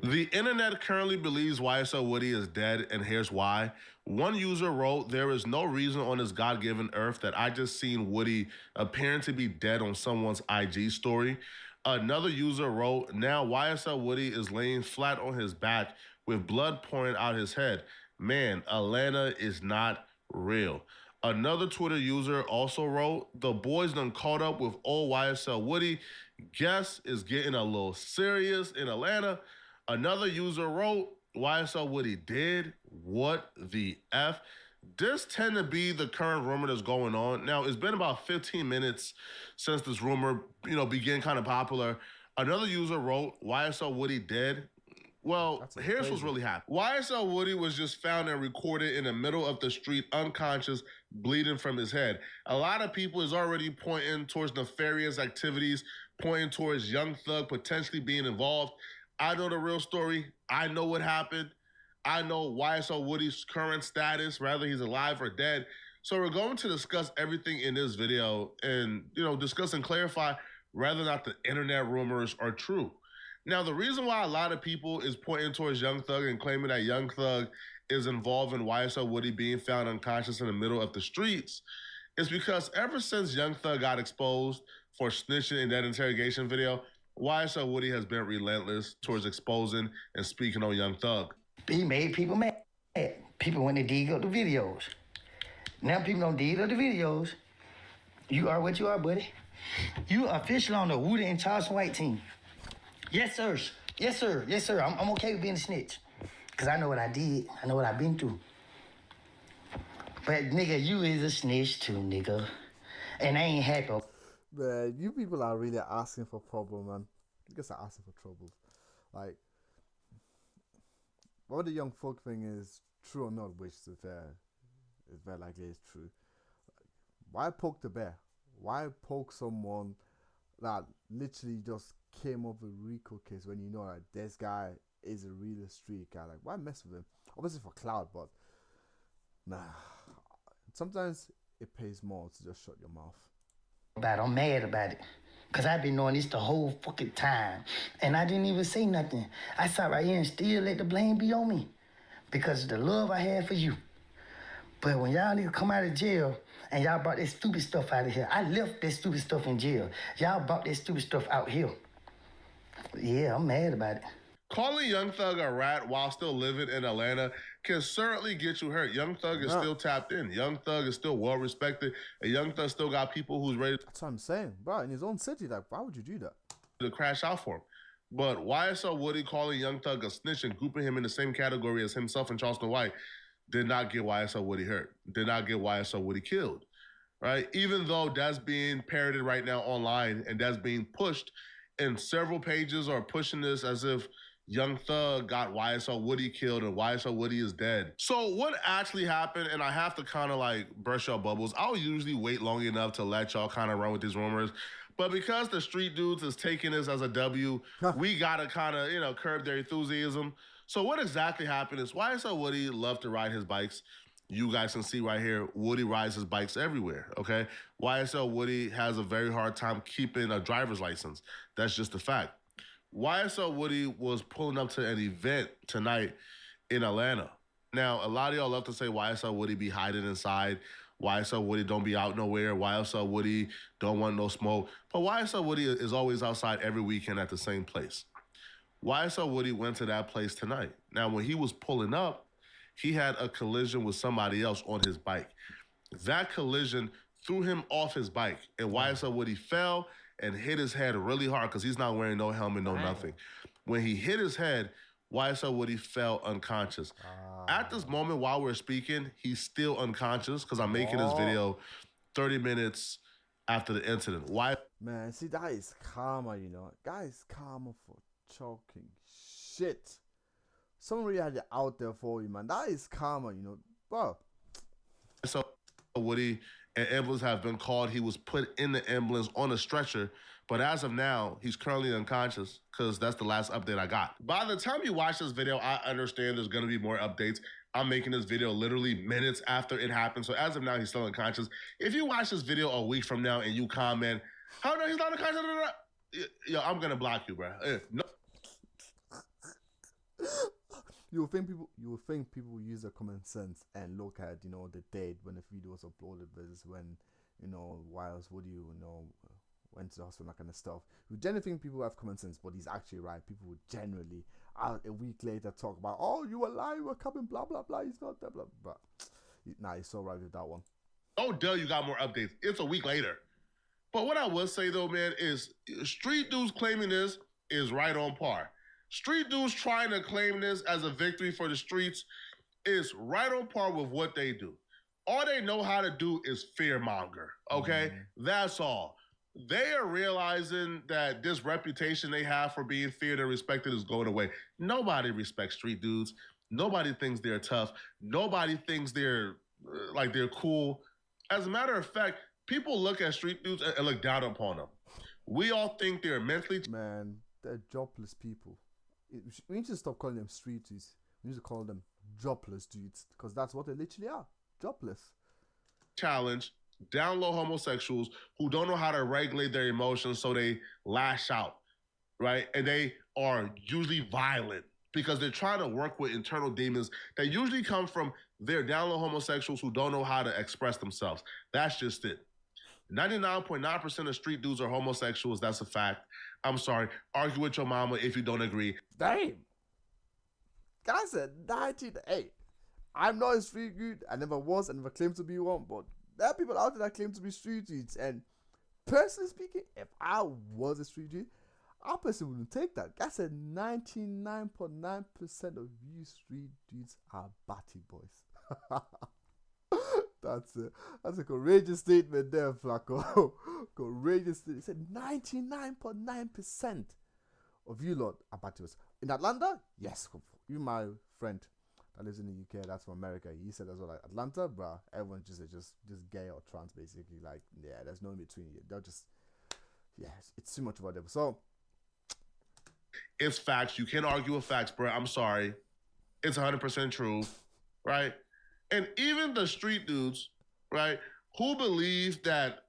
The internet currently believes YSL Woody is dead, and here's why. One user wrote, "There is no reason on this God given earth that I just seen Woody appearing to be dead on someone's IG story." Another user wrote, "Now YSL Woody is laying flat on his back with blood pouring out his head. Man, Atlanta is not real." Another Twitter user also wrote, "The boys done caught up with old YSL Woody. Guess is getting a little serious in Atlanta." Another user wrote, YSL Woody did? What the F? This tend to be the current rumor that's going on. Now, it's been about 15 minutes since this rumor, began kind of popular. Another user wrote, YSL Woody dead? Well, here's what's really happening. YSL Woody was just found and recorded in the middle of the street, unconscious, bleeding from his head. A lot of people is already pointing towards nefarious activities, pointing towards Young Thug potentially being involved. I know the real story. I know what happened. I know YSL Woody's current status, whether he's alive or dead. So we're going to discuss everything in this video and, discuss and clarify whether or not the internet rumors are true. Now, the reason why a lot of people is pointing towards Young Thug and claiming that Young Thug is involved in YSL Woody being found unconscious in the middle of the streets is because ever since Young Thug got exposed for snitching in that interrogation video, YSL Woody has been relentless towards exposing and speaking on Young Thug. He made people mad. People when they dig up the videos. Now people don't dig up the videos. You are what you are, buddy. You are official on the Woody and Charleston White team. Yes, sir. Yes, sir. Yes, sir. I'm okay with being a snitch. Because I know what I did. I know what I've been through. But, nigga, you is a snitch too, nigga. And I ain't happy. Man, you people are really asking for problems, man. You guys are asking for trouble. Like, what the Young Thug thing is true or not, which is very likely is true. Why poke the bear? Why poke someone that literally just came up with Rico case when you know that this guy is a real street guy? Like, why mess with him? Obviously for clout, but nah. Sometimes it pays more to just shut your mouth. I'm mad about it. Because I've been knowing this the whole fucking time. And I didn't even say nothing. I sat right here and still let the blame be on me. Because of the love I had for you. But when y'all niggas come out of jail and y'all brought that stupid stuff out of here, I left that stupid stuff in jail. Y'all brought that stupid stuff out here. Yeah, I'm mad about it. Calling Young Thug a rat while still living in Atlanta can certainly get you hurt. Young Thug is still tapped in. Young Thug is still well respected. And Young Thug still got people who's ready. That's what I'm saying. Bro, in his own city, like, why would you do that? To crash out for him. But YSL Woody calling Young Thug a snitch and grouping him in the same category as himself and Charleston White did not get YSL Woody hurt. Did not get YSL Woody killed. Right? Even though that's being parroted right now online and that's being pushed in several pages are pushing this as if Young Thug got YSL Woody killed and YSL Woody is dead. So what actually happened, and I have to kind of like burst y'all bubbles, I'll usually wait long enough to let y'all kind of run with these rumors. But because the street dudes is taking this as a W, we gotta kind of, curb their enthusiasm. So what exactly happened is YSL Woody loved to ride his bikes. You guys can see right here, Woody rides his bikes everywhere, okay? YSL Woody has a very hard time keeping a driver's license. That's just a fact. YSL Woody was pulling up to an event tonight in Atlanta. Now, a lot of y'all love to say YSL Woody be hiding inside. YSL Woody don't be out nowhere. YSL Woody don't want no smoke. But YSL Woody is always outside every weekend at the same place. YSL Woody went to that place tonight. Now, when he was pulling up, he had a collision with somebody else on his bike. That collision threw him off his bike, and YSL Woody fell and hit his head really hard because he's not wearing no helmet, no nothing. When he hit his head, YSL Woody fell unconscious. At this moment, while we're speaking, he's still unconscious because I'm making this video 30 minutes after the incident. Why? Man, see, that is karma, That is karma for choking shit. Someone really had it out there for you, man. That is karma, Bro. So Woody and ambulance have been called. He was put in the ambulance on a stretcher, but as of now, he's currently unconscious because that's the last update I got. By the time you watch this video, I understand there's gonna be more updates. I'm making this video literally minutes after it happened, so as of now, he's still unconscious. If you watch this video a week from now and you comment, "How no, he's not unconscious," yo, I'm gonna block you, bro. No. you would think people will use their common sense and look at, you know, the date when the video was uploaded versus when, you know, why else would you know, went to the hospital, that kind of stuff. You generally think people have common sense, but he's actually right. People would generally a week later talk about, oh, you were lying, you were coming, blah blah blah. He's not that, blah blah. Nah, he's so right with that one. Oh, Dell, you got more updates. It's a week later. But what I will say though, man, is street dudes claiming this is right on par. Street dudes trying to claim this as a victory for the streets is right on par with what they do. All they know how to do is fearmonger, okay? That's all. They are realizing that this reputation they have for being feared and respected is going away. Nobody respects street dudes. Nobody thinks they're tough. Nobody thinks they're like they're cool. As a matter of fact, people look at street dudes and look down upon them. We all think they're mentally... Man, they're jobless people. We need to stop calling them street dudes. We need to call them jobless dudes, because that's what they literally are. Jobless. Challenge down low homosexuals who don't know how to regulate their emotions, so they lash out, right? And they are usually violent because they're trying to work with internal demons that usually come from their down low homosexuals who don't know how to express themselves. That's just it. 99.9% of street dudes are homosexuals. That's a fact. I'm sorry. Argue with your mama if you don't agree. Damn. Guy said 98. I'm not a street dude. I never was. I never claimed to be one. But there are people out there that claim to be street dudes. And personally speaking, if I was a street dude, I personally wouldn't take that. Guy said 99.9% of you street dudes are batty boys. That's a courageous statement there, Flacco. Courageous statement. He said 99.9% of you lot are batty boys. In Atlanta, yes. You, my friend that lives in the UK, that's from America. He said as well, like Atlanta, bruh, everyone's just gay or trans, basically. Like, yeah, there's no in between. They're just, yeah, it's too much about them. So, it's facts. You can't argue with facts, bro. I'm sorry. It's 100% true, right? And even the street dudes, right, who believe that,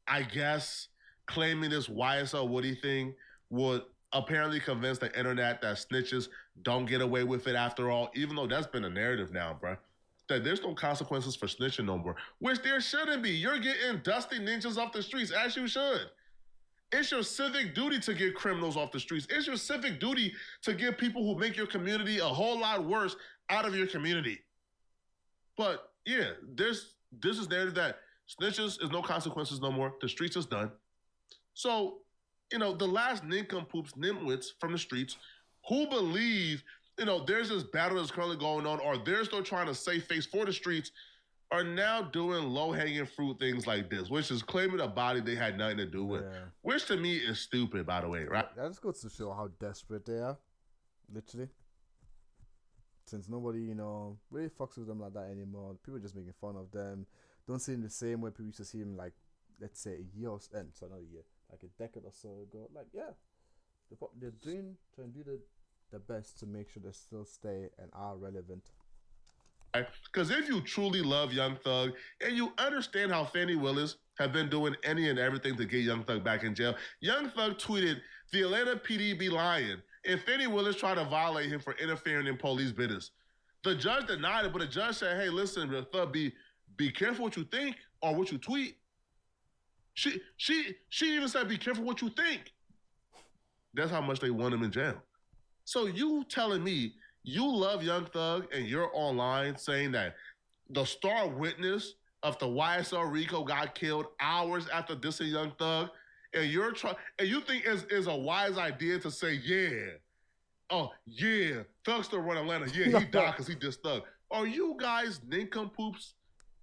I guess, claiming this YSL Woody thing would apparently convince the internet that snitches don't get away with it after all, even though that's been a narrative now, bro. That there's no consequences for snitching no more, which there shouldn't be. You're getting dusty ninjas off the streets, as you should. It's your civic duty to get criminals off the streets. It's your civic duty to get people who make your community a whole lot worse out of your community. But yeah, this is narrative that snitches is no consequences no more. The streets is done. So, you know, the last nincompoops, nimwits from the streets who believe, you know, there's this battle that's currently going on, or they're still trying to save face for the streets, are now doing low-hanging fruit things like this, which is claiming a body they had nothing to do with, which to me is stupid, by the way, right? That just goes to show how desperate they are, literally. Since nobody, you know, really fucks with them like that anymore. People are just making fun of them. Don't see him the same way people used to see him, like, let's say a year or so, not a year, like a decade or so ago. Like, yeah, they're trying to do the best to make sure they still stay and are relevant. Because if you truly love Young Thug and you understand how Fannie Willis have been doing any and everything to get Young Thug back in jail, Young Thug tweeted, "The Atlanta PD be lying," and Fannie Willis tried to violate him for interfering in police business. The judge denied it, but the judge said, "Hey, listen, Thug, be careful what you think or what you tweet." She even said, "Be careful what you think." That's how much they want him in jail. So you telling me you love Young Thug and you're online saying that the star witness of the YSL Rico got killed hours after dissing Young Thug, and you think it's a wise idea to say, yeah, oh yeah, Thug still run Atlanta, yeah, he died because he dissed Thug. Are you guys nincompoops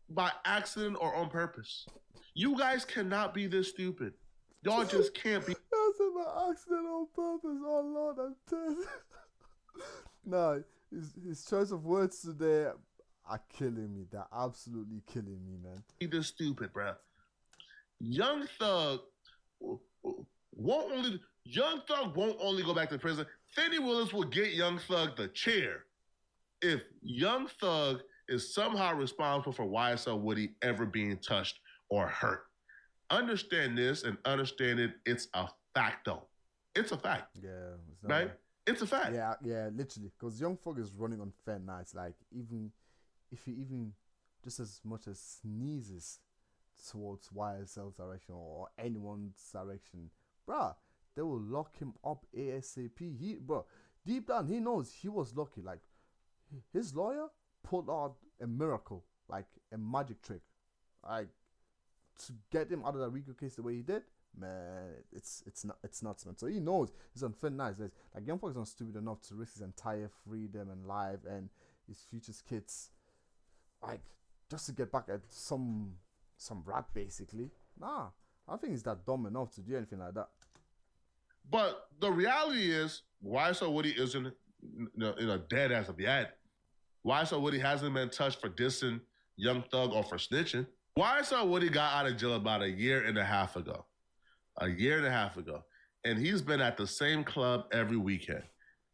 by accident or on purpose? You guys cannot be this stupid. Y'all just can't be. That's by accident on purpose. Oh Lord, I'm dead. No, his choice of words today are killing me. They're absolutely killing me, man. Be this stupid, bro. Young Thug won't only go back to prison. Fannie Willis will get Young Thug the chair if Young Thug is somehow responsible for YSL Woody ever being touched or hurt. Understand this and understand it. It's a fact, though. It's a fact. Yeah. Right? It's a fact. Yeah, yeah, literally. Because Young Thug is running on thin ice. Like, even if he even just as much as sneezes towards YSL's direction or anyone's direction, bruh, they will lock him up ASAP. Bro, deep down, he knows he was lucky. Like, his lawyer pulled out a miracle, like a magic trick, like to get him out of that Rico case the way he did. Man, it's nuts, man. So he knows he's on thin ice. Like, Young Thug is not stupid enough to risk his entire freedom and life and his future's kids, like, just to get back at some rat, basically. Nah, I think he's that dumb enough to do anything like that. But the reality is, YSL Woody isn't dead as of yet. YSL Woody hasn't been touched for dissing Young Thug or for snitching. YSL Woody got out of jail about a year and a half ago. And he's been at the same club every weekend,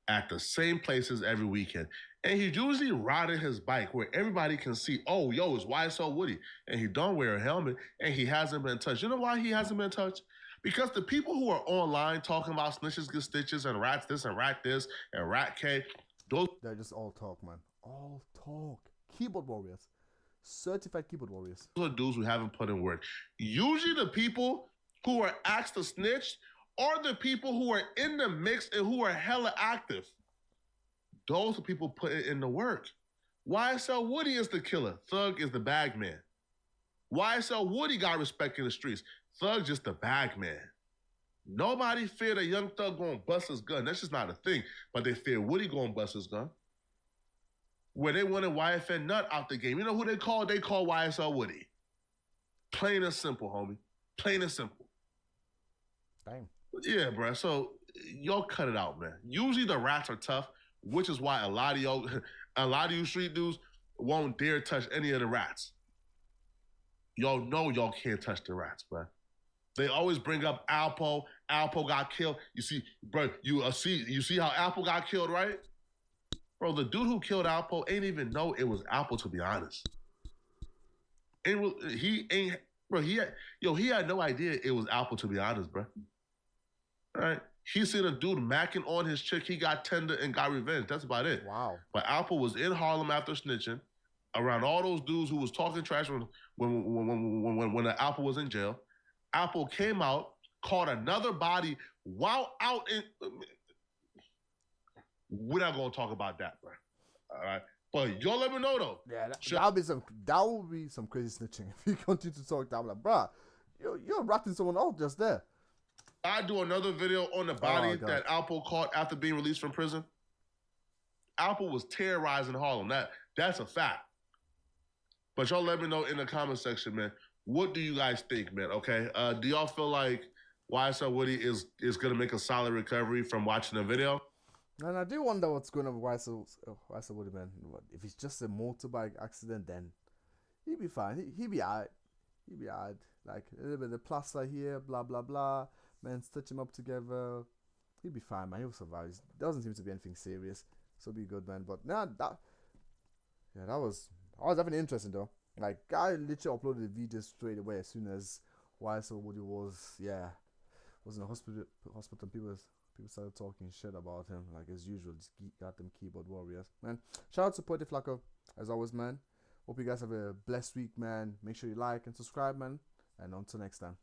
at the same places every weekend. And he's usually riding his bike where everybody can see, oh, yo, it's YSL Woody. And he don't wear a helmet, and he hasn't been touched. You know why he hasn't been touched? Because the people who are online talking about snitches get stitches and rats this and rat this and rat K, they're just all talk, man. All talk. Keyboard warriors. Certified keyboard warriors. Those are dudes who haven't put in work. Usually the people who are asked to snitch are the people who are in the mix and who are hella active. Those are people putting in the work. YSL Woody is the killer. Thug is the bag man. YSL Woody got respect in the streets. Thug just the bag man. Nobody feared a Young Thug going to bust his gun. That's just not a thing. But they fear Woody going to bust his gun. When they wanted YFN Nut out the game, you know who they called? They called YSL Woody. Plain and simple, homie. Plain and simple. Damn. Yeah, bro. So y'all cut it out, man. Usually the rats are tough, which is why a lot of you street dudes won't dare touch any of the rats. Y'all know y'all can't touch the rats, bro. They always bring up Alpo. Alpo got killed. You see, bro, you see how Alpo got killed, right? Bro, the dude who killed Alpo ain't even know it was Alpo, to be honest. He had no idea it was Alpo, to be honest, bro. All right? He seen a dude macking on his chick. He got tender and got revenge. That's about it. Wow. But Alpo was in Harlem after snitching, around all those dudes who was talking trash when the Alpo was in jail. Alpo came out, caught another body while out in. We're not gonna talk about that, bro. All right, but y'all let me know though. Yeah, that would be some crazy snitching if you continue to talk that. I'm like, bruh, you're ratting someone out just there. I do another video on the body that Alpo caught after being released from prison. Alpo was terrorizing Harlem. That's a fact. But y'all let me know in the comment section, man. What do you guys think, man? Okay, do y'all feel like YSL Woody is gonna make a solid recovery from watching the video? And I do wonder what's going on with YSL Woody, man. If it's just a motorbike accident, then he'll be fine. He'll be alright. He'll be alright. Like a little bit of plaster here, blah blah blah. Man, stitch him up together. He'll be fine, man. He'll survive. It doesn't seem to be anything serious, so be good, man. But nah, that was definitely interesting though. Like, guy literally uploaded the video straight away as soon as YSL Woody was in the hospital. People started talking shit about him, like as usual. Just got them keyboard warriors, man. Shout out to Poetic Flacco, as always, man. Hope you guys have a blessed week, man. Make sure you like and subscribe, man. And until next time.